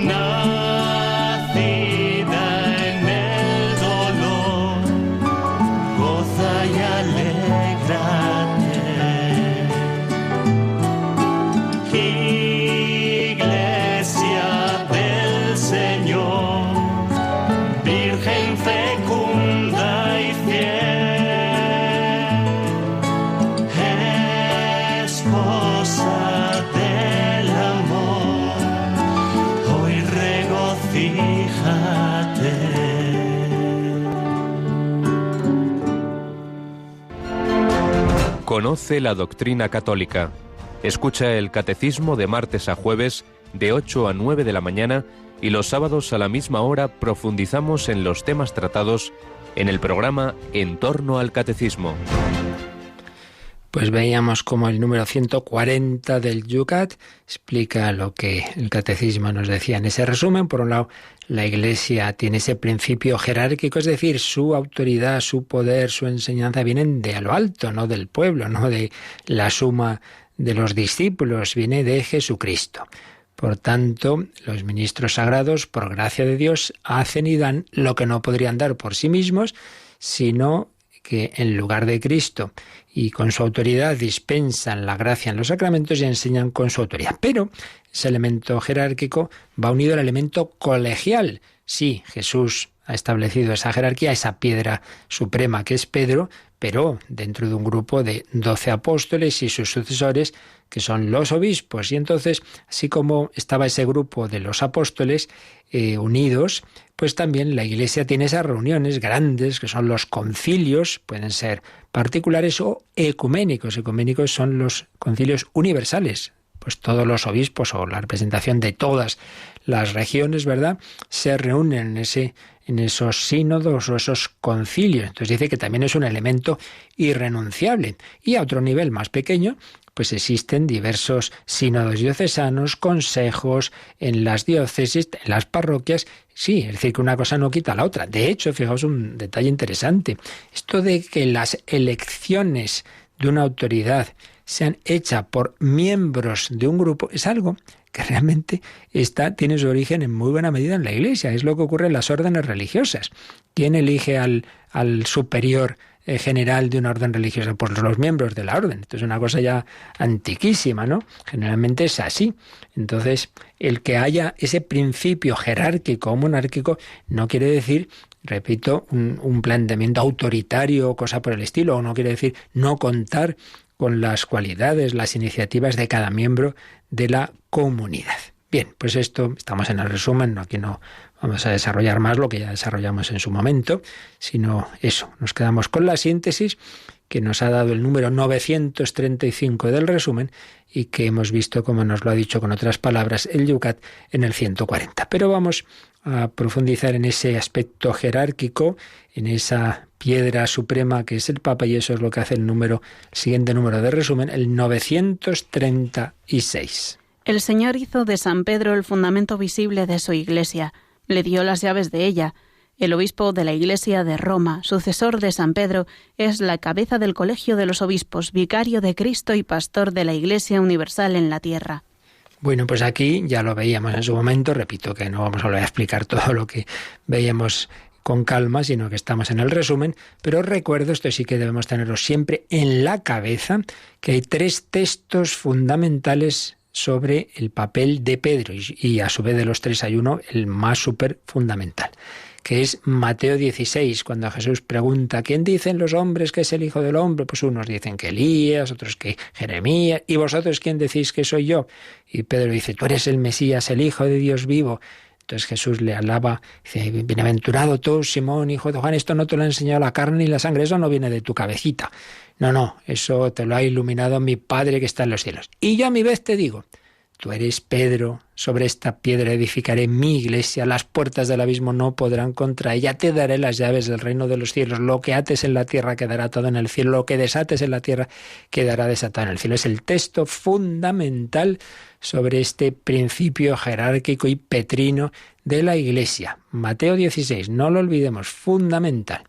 nacida en el dolor, goza y alégrate. Iglesia del Señor, Virgen aléjate. Conoce la doctrina católica. Escucha el catecismo de martes a jueves de 8 a 9 de la mañana y los sábados a la misma hora profundizamos en los temas tratados en el programa En torno al catecismo. Pues veíamos como el número 140 del Yucat explica lo que el catecismo nos decía en ese resumen. Por un lado, la Iglesia tiene ese principio jerárquico, es decir, su autoridad, su poder, su enseñanza vienen de lo alto, no del pueblo, no de la suma de los discípulos, viene de Jesucristo. Por tanto, los ministros sagrados, por gracia de Dios, hacen y dan lo que no podrían dar por sí mismos, sino que en lugar de Cristo y con su autoridad dispensan la gracia en los sacramentos y enseñan con su autoridad. Pero ese elemento jerárquico va unido al elemento colegial. Sí, Jesús ha establecido esa jerarquía, esa piedra suprema que es Pedro, pero dentro de un grupo de 12 apóstoles y sus sucesores, que son los obispos. Y entonces, así como estaba ese grupo de los apóstoles unidos, pues también la Iglesia tiene esas reuniones grandes, que son los concilios, pueden ser particulares o ecuménicos. Ecuménicos son los concilios universales. Pues todos los obispos o la representación de todas las regiones, ¿verdad?, se reúnen en esos sínodos o esos concilios. Entonces dice que también es un elemento irrenunciable. Y a otro nivel más pequeño, pues existen diversos sínodos diocesanos, consejos en las diócesis, en las parroquias. Sí, es decir, que una cosa no quita la otra. De hecho, fijaos un detalle interesante. Esto de que las elecciones de una autoridad sean hechas por miembros de un grupo es algo que realmente tiene su origen en muy buena medida en la Iglesia. Es lo que ocurre en las órdenes religiosas. ¿Quién elige al superior general de una orden religiosa? Pues los miembros de la orden. Esto es una cosa ya antiquísima, ¿no? Generalmente es así. Entonces, el que haya ese principio jerárquico o monárquico no quiere decir, repito, un planteamiento autoritario o cosa por el estilo, o no quiere decir no contar con las cualidades, las iniciativas de cada miembro de la comunidad. Bien, pues esto, estamos en el resumen, aquí no vamos a desarrollar más lo que ya desarrollamos en su momento, sino eso, nos quedamos con la síntesis que nos ha dado el número 935 del resumen y que hemos visto, como nos lo ha dicho con otras palabras, el Yucat en el 140. Pero vamos a profundizar en ese aspecto jerárquico, en esa piedra suprema que es el Papa, y eso es lo que hace el siguiente número de resumen, el 936. El Señor hizo de San Pedro el fundamento visible de su Iglesia, le dio las llaves de ella. El obispo de la Iglesia de Roma, sucesor de San Pedro, es la cabeza del colegio de los obispos, vicario de Cristo y pastor de la Iglesia universal en la tierra. Bueno, pues aquí ya lo veíamos en su momento, repito que no vamos a volver a explicar todo lo que veíamos con calma, sino que estamos en el resumen, pero recuerdo, esto sí que debemos tenerlo siempre en la cabeza, que hay 3 textos fundamentales sobre el papel de Pedro, y a su vez de los 3 hay uno, el más súper fundamental, que es Mateo 16, cuando Jesús pregunta, ¿quién dicen los hombres que es el Hijo del Hombre? Pues unos dicen que Elías, otros que Jeremías, ¿y vosotros quién decís que soy yo? Y Pedro dice, tú eres el Mesías, el Hijo de Dios vivo. Entonces Jesús le alaba, dice, bienaventurado tú, Simón, hijo de Juan, esto no te lo ha enseñado la carne ni la sangre, eso no viene de tu cabecita. No, eso te lo ha iluminado mi Padre que está en los cielos. Y yo a mi vez te digo, tú eres Pedro, sobre esta piedra edificaré mi iglesia, las puertas del abismo no podrán contra ella, te daré las llaves del reino de los cielos, lo que ates en la tierra quedará todo en el cielo, lo que desates en la tierra quedará desatado en el cielo. Es el texto fundamental sobre este principio jerárquico y petrino de la Iglesia. Mateo 16, no lo olvidemos, fundamental.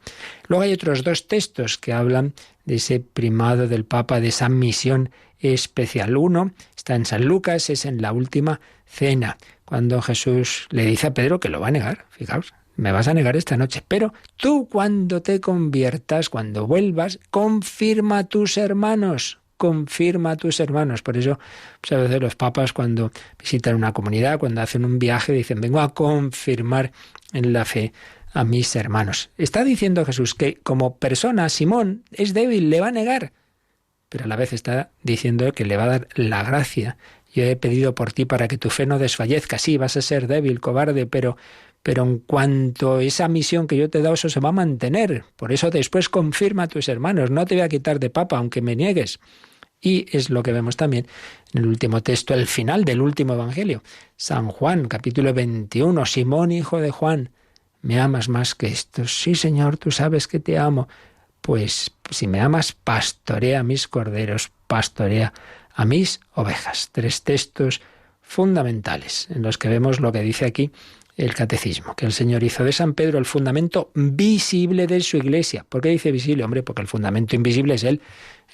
Luego hay otros 2 textos que hablan de ese primado del Papa, de esa misión especial. Uno está en San Lucas, es en la última cena, cuando Jesús le dice a Pedro que lo va a negar. Fijaos, me vas a negar esta noche, pero tú cuando te conviertas, cuando vuelvas, confirma a tus hermanos. Confirma a tus hermanos. Por eso, pues a veces los papas cuando visitan una comunidad, cuando hacen un viaje, dicen, vengo a confirmar en la fe a mis hermanos. Está diciendo Jesús que como persona Simón es débil, le va a negar, pero a la vez está diciendo que le va a dar la gracia yo he pedido por ti para que tu fe no desfallezca. Sí, vas a ser débil, cobarde, pero en cuanto a esa misión que yo te he dado, eso se va a mantener. Por eso después confirma a tus hermanos, no te voy a quitar de papa, aunque me niegues. Y es lo que vemos también en el último texto, el final del último evangelio. San Juan, capítulo 21, Simón, hijo de Juan, ¿me amas más que esto? Sí, Señor, tú sabes que te amo. Pues si me amas, pastorea a mis corderos, pastorea a mis ovejas. 3 textos fundamentales en los que vemos lo que dice aquí el catecismo, que el Señor hizo de San Pedro el fundamento visible de su Iglesia. ¿Por qué dice visible? Hombre, porque el fundamento invisible es Él.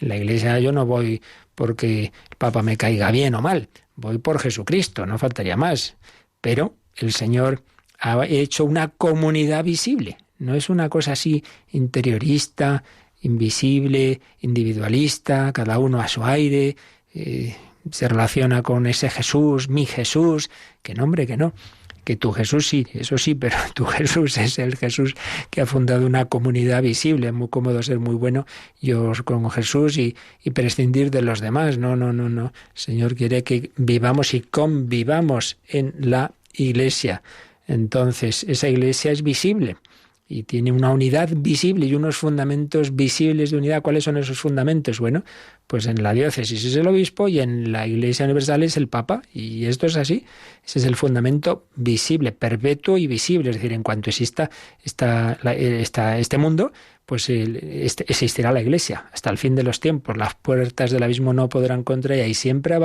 En la Iglesia yo no voy porque el Papa me caiga bien o mal, voy por Jesucristo, no faltaría más. Pero el Señor ha hecho una comunidad visible, no es una cosa así interiorista, invisible, individualista, cada uno a su aire, se relaciona con ese Jesús, mi Jesús, que no, hombre, que no. Que tu Jesús sí, eso sí, pero tu Jesús es el Jesús que ha fundado una comunidad visible. Es muy cómodo ser muy bueno yo con Jesús y prescindir de los demás. No. El Señor quiere que vivamos y convivamos en la Iglesia. Entonces, esa Iglesia es visible y tiene una unidad visible y unos fundamentos visibles de unidad. ¿Cuáles son esos fundamentos? Bueno, pues en la diócesis es el obispo y en la Iglesia Universal es el Papa, y esto es así. Ese es el fundamento visible, perpetuo y visible, es decir, en cuanto exista este mundo, pues existirá la Iglesia hasta el fin de los tiempos. Las puertas del abismo no podrán contra ella y siempre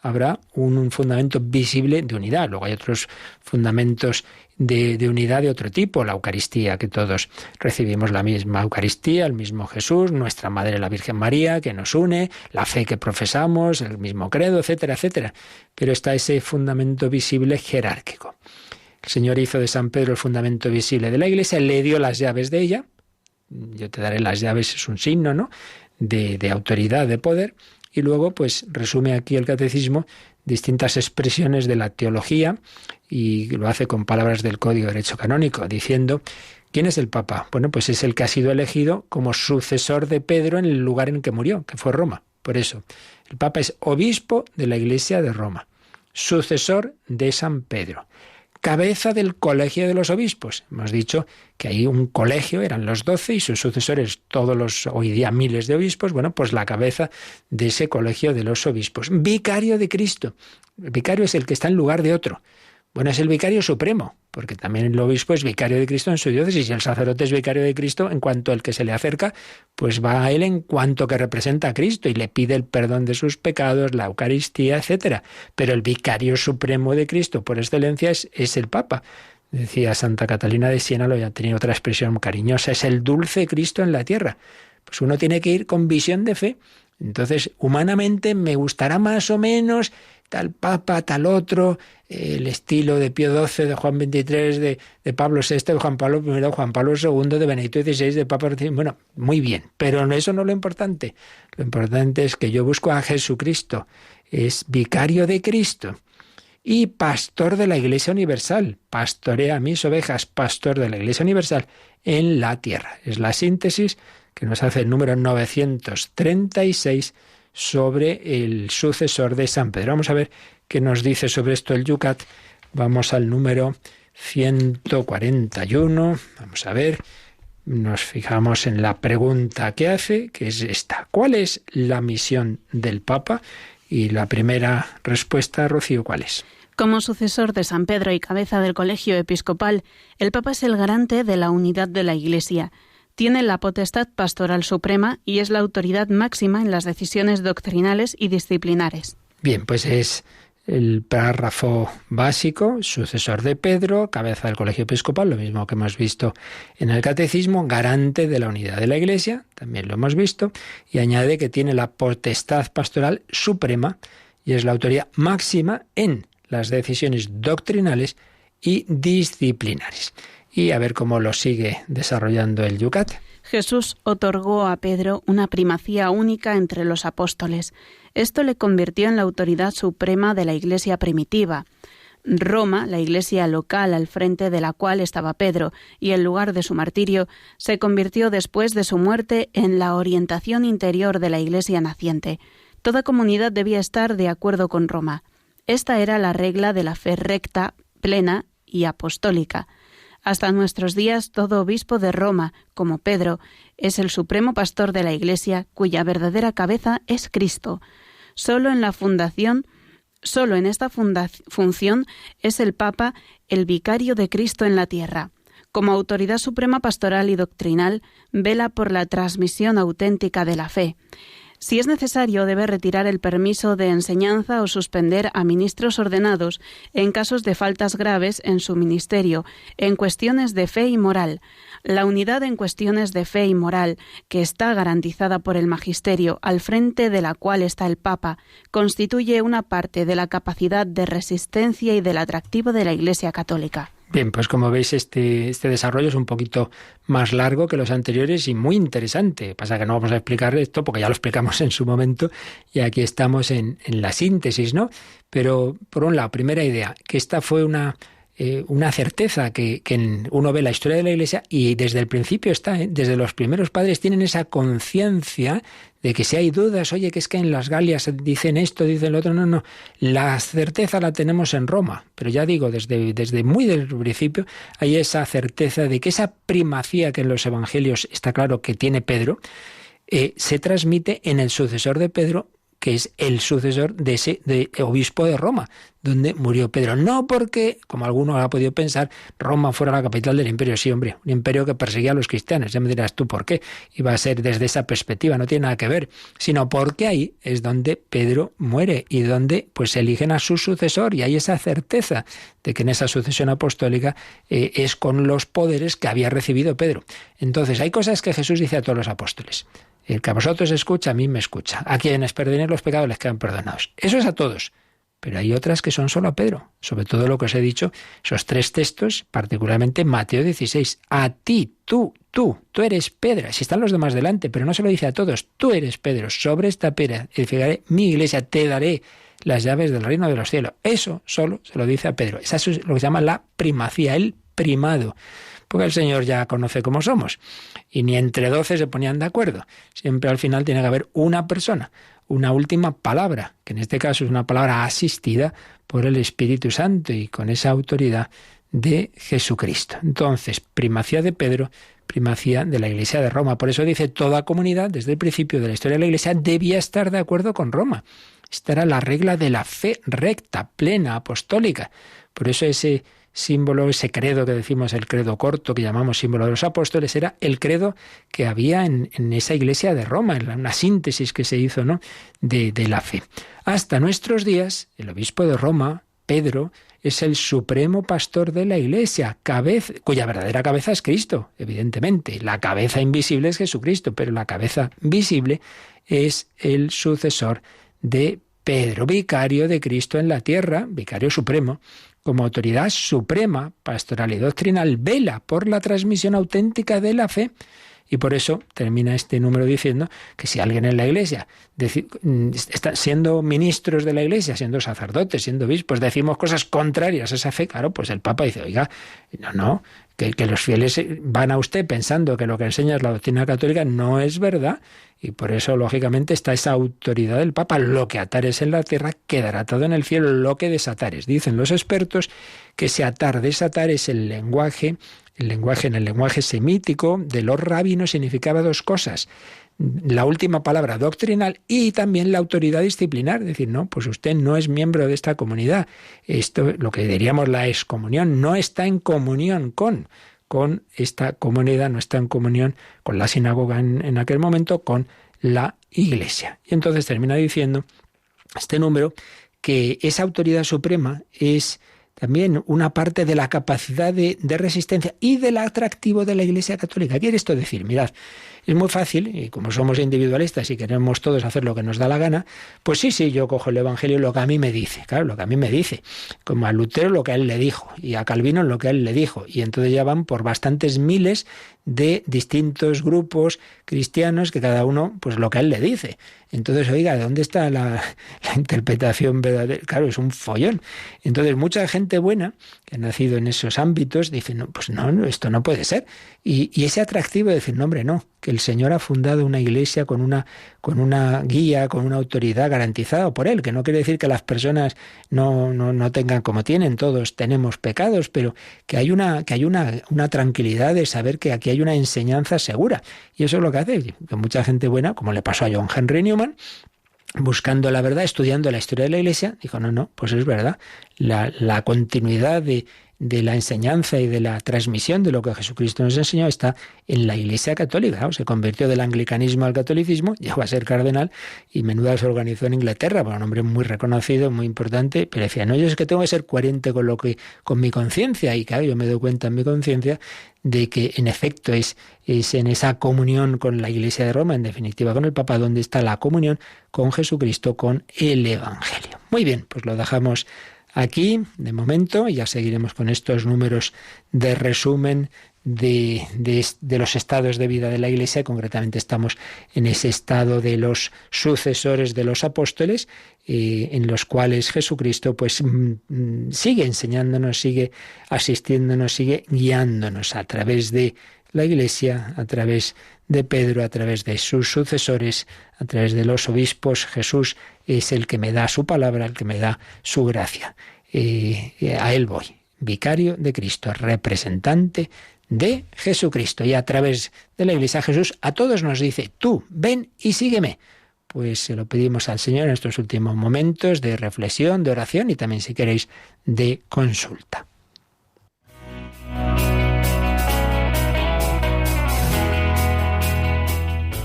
habrá un fundamento visible de unidad. Luego hay otros fundamentos de unidad de otro tipo, la Eucaristía, que todos recibimos la misma Eucaristía, el mismo Jesús, nuestra Madre la Virgen María, que nos une, la fe que profesamos, el mismo credo, etcétera, etcétera. Pero está ese fundamento visible jerárquico. El Señor hizo de San Pedro el fundamento visible de la Iglesia, le dio las llaves de ella. Yo te daré las llaves, es un signo, ¿no?, de autoridad, de poder. Y luego, pues, resume aquí el catecismo distintas expresiones de la teología y lo hace con palabras del Código de Derecho Canónico, diciendo, ¿quién es el Papa? Bueno, pues es el que ha sido elegido como sucesor de Pedro en el lugar en que murió, que fue Roma. Por eso, el Papa es obispo de la Iglesia de Roma, sucesor de San Pedro, cabeza del colegio de los obispos. Hemos dicho que hay un colegio, eran los 12 y sus sucesores, todos los hoy día miles de obispos. Bueno, pues la cabeza de ese colegio de los obispos. Vicario de Cristo. El vicario es el que está en lugar de otro. Bueno, es el vicario supremo, porque también el obispo es vicario de Cristo en su diócesis y el sacerdote es vicario de Cristo en cuanto el que se le acerca, pues va a él en cuanto que representa a Cristo y le pide el perdón de sus pecados, la Eucaristía, etcétera. Pero el vicario supremo de Cristo por excelencia es el Papa. Decía Santa Catalina de Siena, lo ya tenía otra expresión cariñosa, es el dulce Cristo en la tierra. Pues uno tiene que ir con visión de fe. Entonces, humanamente me gustará más o menos tal papa, tal otro, el estilo de Pío XII, de Juan XXIII, de Pablo VI, de Juan Pablo I, de Juan Pablo II, de Benedicto XVI, de Papa... Bueno, muy bien, pero eso no es lo importante. Lo importante es que yo busco a Jesucristo, es vicario de Cristo y pastor de la Iglesia Universal. Pastorea a mis ovejas, pastor de la Iglesia Universal en la tierra. Es la síntesis que nos hace el número 936 sobre el sucesor de San Pedro. Vamos a ver qué nos dice sobre esto el Yucat. Vamos al número 141. Vamos a ver, nos fijamos en la pregunta que hace, que es esta. ¿Cuál es la misión del Papa? Y la primera respuesta, Rocío, ¿cuál es? Como sucesor de San Pedro y cabeza del colegio episcopal, el Papa es el garante de la unidad de la Iglesia. Tiene la potestad pastoral suprema y es la autoridad máxima en las decisiones doctrinales y disciplinares. Bien, pues es el párrafo básico, sucesor de Pedro, cabeza del colegio episcopal, lo mismo que hemos visto en el catecismo, garante de la unidad de la Iglesia, también lo hemos visto, y añade que tiene la potestad pastoral suprema y es la autoridad máxima en las decisiones doctrinales y disciplinares. Y a ver cómo lo sigue desarrollando el Yucat. Jesús otorgó a Pedro una primacía única entre los apóstoles. Esto le convirtió en la autoridad suprema de la Iglesia primitiva. Roma, la iglesia local al frente de la cual estaba Pedro y el lugar de su martirio, se convirtió después de su muerte en la orientación interior de la Iglesia naciente. Toda comunidad debía estar de acuerdo con Roma. Esta era la regla de la fe recta, plena y apostólica. Hasta nuestros días, todo obispo de Roma, como Pedro, es el supremo pastor de la Iglesia, cuya verdadera cabeza es Cristo. Solo en esta función es el Papa el vicario de Cristo en la tierra. Como autoridad suprema pastoral y doctrinal, vela por la transmisión auténtica de la fe. Si es necesario, debe retirar el permiso de enseñanza o suspender a ministros ordenados en casos de faltas graves en su ministerio, en cuestiones de fe y moral. La unidad en cuestiones de fe y moral, que está garantizada por el magisterio, al frente de la cual está el Papa, constituye una parte de la capacidad de resistencia y del atractivo de la Iglesia católica. Bien, pues como veis este desarrollo es un poquito más largo que los anteriores y muy interesante. Pasa que no vamos a explicar esto porque ya lo explicamos en su momento y aquí estamos en la síntesis, ¿no? Pero por un lado, primera idea, que esta fue una certeza que uno ve la historia de la Iglesia y desde el principio está, desde los primeros padres tienen esa conciencia de que si hay dudas, oye, que es que en las Galias dicen esto, dicen lo otro, no. La certeza la tenemos en Roma, pero ya digo, desde muy del principio hay esa certeza de que esa primacía que en los evangelios está claro que tiene Pedro, se transmite en el sucesor de Pedro, que es el sucesor de ese obispo de Roma, donde murió Pedro. No porque, como alguno ha podido pensar, Roma fuera la capital del imperio. Sí, hombre, un imperio que perseguía a los cristianos. Ya me dirás tú por qué. Iba a ser desde esa perspectiva, no tiene nada que ver. Sino porque ahí es donde Pedro muere y donde pues eligen a su sucesor. Y hay esa certeza de que en esa sucesión apostólica es con los poderes que había recibido Pedro. Entonces, hay cosas que Jesús dice a todos los apóstoles. El que a vosotros escucha, a mí me escucha. A quienes perdonen los pecados les quedan perdonados. Eso es a todos. Pero hay otras que son solo a Pedro. Sobre todo lo que os he dicho, esos 3 textos, particularmente Mateo 16. A ti, tú eres Pedro. Si están los demás delante, pero no se lo dice a todos. Tú eres Pedro. Sobre esta piedra edificaré mi iglesia. Te daré las llaves del reino de los cielos. Eso solo se lo dice a Pedro. Eso es lo que se llama la primacía, el primado. Porque el Señor ya conoce cómo somos. Y ni entre 12 se ponían de acuerdo. Siempre al final tiene que haber una persona, una última palabra, que en este caso es una palabra asistida por el Espíritu Santo y con esa autoridad de Jesucristo. Entonces, primacía de Pedro, primacía de la Iglesia de Roma. Por eso dice, toda comunidad, desde el principio de la historia de la Iglesia, debía estar de acuerdo con Roma. Esta era la regla de la fe recta, plena, apostólica. Por eso ese símbolo, ese credo que decimos, el credo corto, que llamamos símbolo de los apóstoles, era el credo que había en esa iglesia de Roma, en una síntesis que se hizo, ¿no?, de la fe. Hasta nuestros días, el obispo de Roma, Pedro, es el supremo pastor de la iglesia, cuya verdadera cabeza es Cristo, evidentemente. La cabeza invisible es Jesucristo, pero la cabeza visible es el sucesor de Pedro, vicario de Cristo en la tierra, vicario supremo. Como autoridad suprema, pastoral y doctrinal, vela por la transmisión auténtica de la fe. Y por eso termina este número diciendo que si alguien en la Iglesia, está siendo ministros de la Iglesia, siendo sacerdotes, siendo obispos, decimos cosas contrarias a esa fe, claro, pues el Papa dice, oiga, no, que los fieles van a usted pensando que lo que enseña es la doctrina católica, no es verdad. Y por eso, lógicamente, está esa autoridad del Papa. Lo que atares en la tierra quedará atado en el cielo, lo que desatares. Dicen los expertos que ese atar, desatar es el lenguaje en el lenguaje semítico de los rabinos significaba 2 cosas. La última palabra doctrinal y también la autoridad disciplinar. Es decir, no, pues usted no es miembro de esta comunidad. Esto, lo que diríamos la excomunión, no está en comunión con esta comunidad, no está en comunión con la sinagoga en aquel momento, con la iglesia. Y entonces termina diciendo este número que esa autoridad suprema es también una parte de la capacidad de resistencia y del atractivo de la Iglesia Católica. ¿Qué quiere esto decir? Mirad, es muy fácil, y como somos individualistas y queremos todos hacer lo que nos da la gana, pues sí, yo cojo el Evangelio y lo que a mí me dice, claro, lo que a mí me dice, como a Lutero lo que a él le dijo, y a Calvino lo que a él le dijo, y entonces ya van por bastantes miles de distintos grupos cristianos que cada uno, pues lo que a él le dice. Entonces, oiga, ¿dónde está la interpretación verdadera? Claro, es un follón. Entonces, mucha gente buena que ha nacido en esos ámbitos dice, no, pues no, esto no puede ser. Y ese atractivo de decir, no, hombre, no, que el Señor ha fundado una iglesia con una guía, con una autoridad garantizada por Él, que no quiere decir que las personas no tengan como tienen, todos tenemos pecados, pero que hay una tranquilidad de saber que aquí hay una enseñanza segura. Y eso es lo que hace, que mucha gente buena, como le pasó a John Henry Newman, buscando la verdad, estudiando la historia de la Iglesia, dijo, no, pues es verdad, la continuidad de la enseñanza y de la transmisión de lo que Jesucristo nos enseñó está en la Iglesia Católica. Se convirtió del anglicanismo al catolicismo, llegó a ser cardenal y menuda se organizó en Inglaterra, por un hombre muy reconocido, muy importante, pero decía, no, yo es que tengo que ser coherente con mi conciencia, y claro, yo me doy cuenta en mi conciencia de que en efecto es en esa comunión con la Iglesia de Roma, en definitiva con el Papa, donde está la comunión con Jesucristo, con el Evangelio. Muy bien, pues lo dejamos aquí, de momento, y ya seguiremos con estos números de resumen de los estados de vida de la Iglesia. Concretamente estamos en ese estado de los sucesores de los apóstoles, en los cuales Jesucristo pues sigue enseñándonos, sigue asistiéndonos, sigue guiándonos a través de la Iglesia, a través de Pedro, a través de sus sucesores, a través de los obispos. Jesús es el que me da su palabra, el que me da su gracia. A Él voy, vicario de Cristo, representante de Jesucristo. Y a través de la Iglesia Jesús a todos nos dice, tú, ven y sígueme. Pues se lo pedimos al Señor en estos últimos momentos de reflexión, de oración y también, si queréis, de consulta.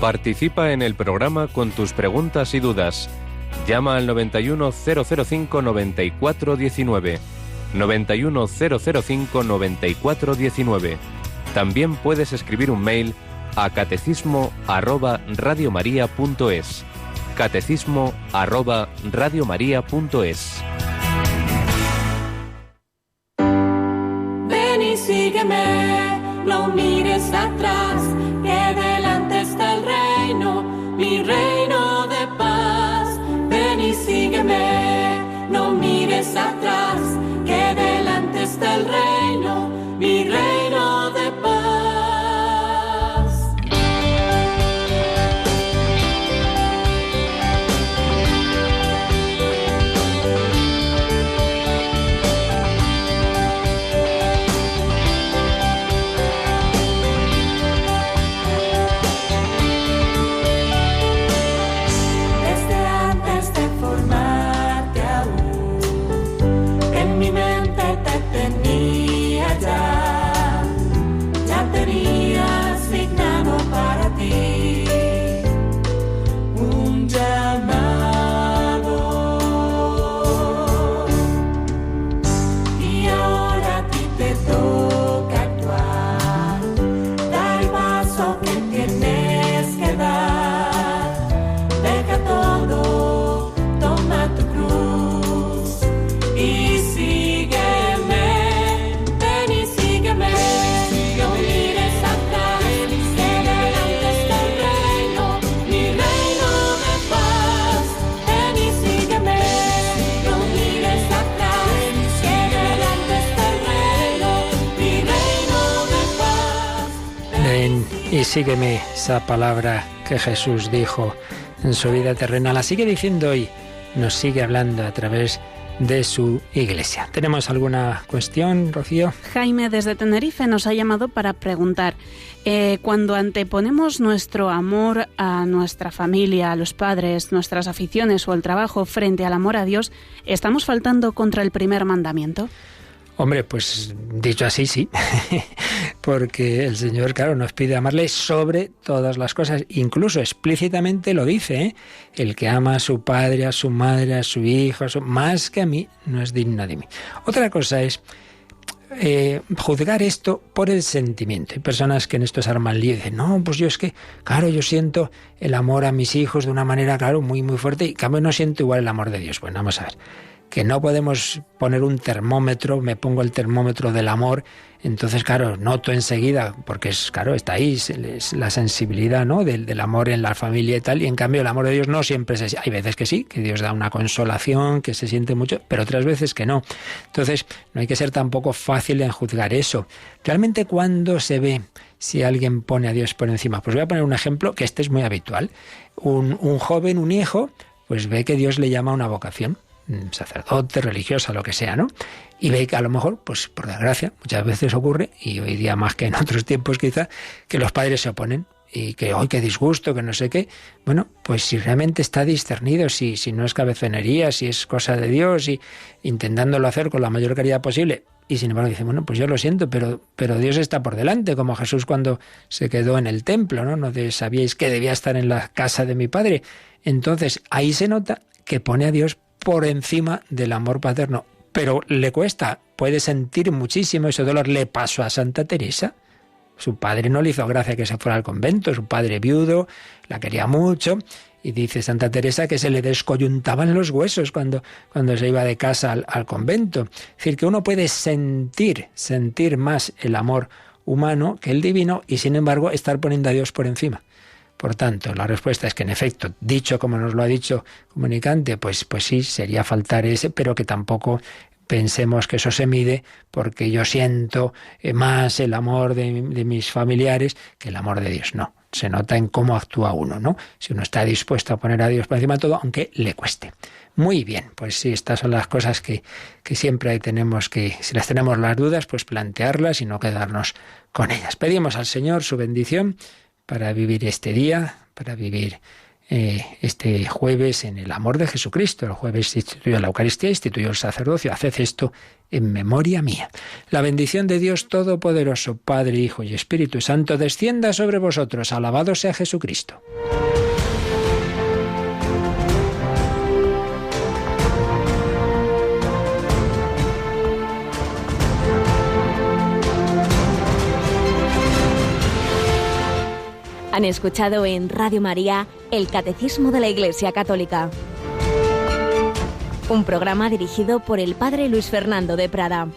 Participa en el programa con tus preguntas y dudas. Llama al 91005-9419. 91005-9419. También puedes escribir un mail a catecismo@radiomaria.es. catecismo@radiomaria.es. Ven y sígueme, no mires atrás, que delante está el reino, mi reino de paz. Ven y sígueme, no mires atrás, que delante está el reino, mi reino de paz. Y sígueme, esa palabra que Jesús dijo en su vida terrena, la sigue diciendo hoy, nos sigue hablando a través de su Iglesia. ¿Tenemos alguna cuestión, Rocío? Jaime, desde Tenerife, nos ha llamado para preguntar, cuando anteponemos nuestro amor a nuestra familia, a los padres, nuestras aficiones o el trabajo frente al amor a Dios, ¿estamos faltando contra el primer mandamiento? Hombre, pues dicho así, sí, porque el Señor, claro, nos pide amarle sobre todas las cosas, incluso explícitamente lo dice, ¿eh? El que ama a su padre, a su madre, a su hijo, más que a mí, no es digno de mí. Otra cosa es juzgar esto por el sentimiento. Hay personas que en esto se arman lío y dicen, no, pues yo es que, claro, yo siento el amor a mis hijos de una manera, claro, muy, muy fuerte, y en cambio no siento igual el amor de Dios. Bueno, vamos a ver. que no podemos poner un termómetro, me pongo el termómetro del amor, entonces claro, noto enseguida, porque está ahí, es la sensibilidad, ¿no?, del amor en la familia y tal, y en cambio el amor de Dios no siempre hay veces que sí, que Dios da una consolación, que se siente mucho, pero otras veces que no. Entonces no hay que ser tampoco fácil en juzgar eso. Realmente, cuando se ve si alguien pone a Dios por encima, pues voy a poner un ejemplo que es muy habitual. Un joven, un hijo, pues ve que Dios le llama a una vocación, sacerdote, religiosa, lo que sea, ¿no? Y ve que a lo mejor, pues por desgracia, muchas veces ocurre, y hoy día más que en otros tiempos quizá, que los padres se oponen y que ¡ay, qué disgusto!, que no sé qué. Bueno, pues si realmente está discernido, si no es cabezonería, si es cosa de Dios, y intentándolo hacer con la mayor caridad posible, y sin embargo dice, bueno, pues yo lo siento, pero Dios está por delante, como Jesús cuando se quedó en el templo, ¿no? No sabíais que debía estar en la casa de mi Padre. Entonces, ahí se nota que pone a Dios por encima del amor paterno. Pero le cuesta, puede sentir muchísimo ese dolor. Le pasó a Santa Teresa. Su padre no le hizo gracia que se fuera al convento, su padre viudo, la quería mucho, y dice Santa Teresa que se le descoyuntaban los huesos cuando se iba de casa al convento. Es decir, que uno puede sentir más el amor humano que el divino, y sin embargo estar poniendo a Dios por encima. Por tanto, la respuesta es que, en efecto, dicho como nos lo ha dicho comunicante, pues sí, sería faltar ese, pero que tampoco pensemos que eso se mide porque yo siento más el amor de mis familiares que el amor de Dios. No, se nota en cómo actúa uno, ¿no? Si uno está dispuesto a poner a Dios por encima de todo, aunque le cueste. Muy bien, pues sí, estas son las cosas que siempre tenemos que, si las tenemos las dudas, pues plantearlas y no quedarnos con ellas. Pedimos al Señor su bendición para vivir este día, para vivir este jueves en el amor de Jesucristo. El jueves instituyó la Eucaristía, instituyó el sacerdocio. Haced esto en memoria mía. La bendición de Dios Todopoderoso, Padre, Hijo y Espíritu Santo, descienda sobre vosotros. Alabado sea Jesucristo. Han escuchado en Radio María el Catecismo de la Iglesia Católica, un programa dirigido por el Padre Luis Fernando de Prada.